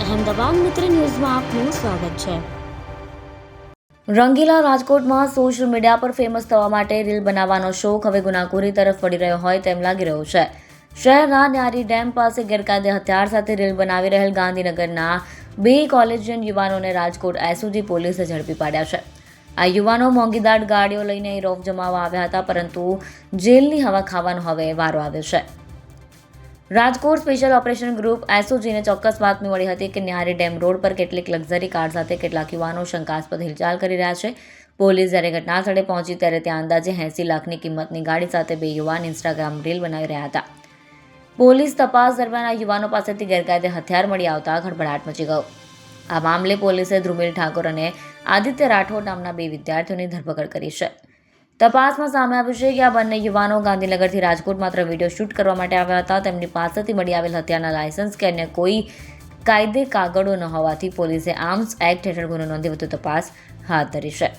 અહેમદાબાદ મિત્ર ન્યૂઝમાં આપનું સ્વાગત છે। રંગીલા રાજકોટમાં સોશિયલ મીડિયા પર ફેમસ થવા માટે રીલ બનાવવાનો શોખ હવે ગુનાખોરી તરફ વળી રહ્યો હોય તેમ લાગી રહ્યું છે। શહેરના ન્યારી ડેમ પાસે ગેરકાયદે હથિયાર સાથે રીલ બનાવી રહેલ ગાંધીનગરના 2 કોલેજિયન યુવાનોને રાજકોટ એસઓજી પોલીસે ઝડપી પાડ્યા છે। આ યુવાનો મોંઘીદાટ ગાડીઓ લઈને રોફ જમાવવા આવ્યા હતા, પરંતુ જેલની હવા ખાવાનો હવે વારો આવ્યો છે। રાજકોટ સ્પેશિયલ ઓપરેશન ગ્રુપ એસઓજીને ચોક્કસ બાતમી મળી હતી કે ન્યારી ડેમ રોડ પર કેટલીક લક્ઝરી કાર સાથે કેટલાક યુવાનો શંકાસ્પદ હિલચાલ કરી રહ્યા છે। પોલીસ જ્યારે ઘટના સ્થળે પહોંચી ત્યારે ત્યાં અંદાજે 80 લાખની કિંમતની ગાડી સાથે 2 યુવાન ઇન્સ્ટાગ્રામ રીલ બનાવી રહ્યા હતા। પોલીસ તપાસ દરમિયાન આ યુવાનો પાસેથી ગેરકાયદે હથિયાર મળી આવતા ખળભળાટ મચી ગયો। આ મામલે પોલીસે ધ્રુમિલ ઠાકોર અને આદિત્ય રાઠોડ નામના 2 વિદ્યાર્થીઓની ધરપકડ કરી છે। તપાસમાં સામે આવ્યું છે કે આ બંને યુવાનો ગાંધીનગરથી રાજકોટ માત્ર વિડીયો શૂટ કરવા માટે આવ્યા હતા। તેમની પાસેથી મળી આવેલ હથિયારના લાયસન્સ કે અન્ય કોઈ કાયદે કાગળો ન હોવાથી પોલીસે આર્મ્સ એક્ટ હેઠળ ગુનો નોંધી વધુ તપાસ હાથ ધરી છે।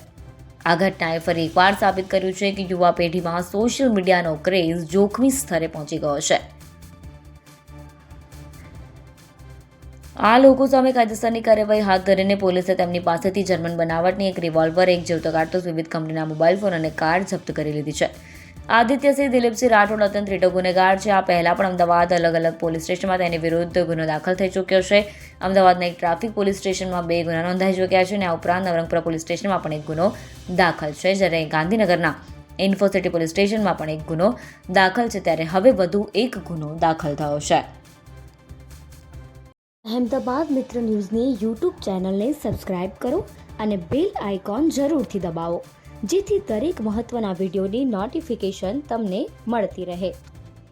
આ ઘટનાએ ફરી એકવાર સાબિત કર્યું છે કે યુવા પેઢીમાં સોશિયલ મીડિયાનો ક્રેઝ જોખમી સ્તરે પહોંચી ગયો છે। આ લોકો સામે કાયદેસરની કાર્યવાહી હાથ ધરીને પોલીસે તેમની પાસેથી જર્મન બનાવટની એક રિવોલ્વર, એક જીવતો કારતૂસ, વિવિધ કંપનીના મોબાઈલ ફોન અને કાર જપ્ત કરી લીધી છે। આદિત્યસિંહ દિલીપસિંહ રાઠોડ અત્યંત રીટો ગુનેગાર છે। આ પહેલા પણ અમદાવાદ અલગ અલગ પોલીસ સ્ટેશનમાં તેની વિરુદ્ધ ગુનો દાખલ થઈ ચૂક્યો છે। અમદાવાદના એક ટ્રાફિક પોલીસ સ્ટેશનમાં 2 ગુના નોંધાઈ ચૂક્યા છે અને આ ઉપરાંત નવરંગપુરા પોલીસ સ્ટેશનમાં પણ એક ગુનો દાખલ છે, જ્યારે ગાંધીનગરના ઇન્ફોસિટી પોલીસ સ્ટેશનમાં પણ એક ગુનો દાખલ છે, ત્યારે હવે વધુ એક ગુનો દાખલ થયો છે। અહેમદાબાદ મિત્ર ન્યૂઝની યુટ્યુબ ચેનલને સબસ્ક્રાઇબ કરો અને બેલ આઇકોન જરૂરથી દબાવો, જેથી દરેક મહત્ત્વના વિડીયોની નોટિફિકેશન તમને મળતી રહે।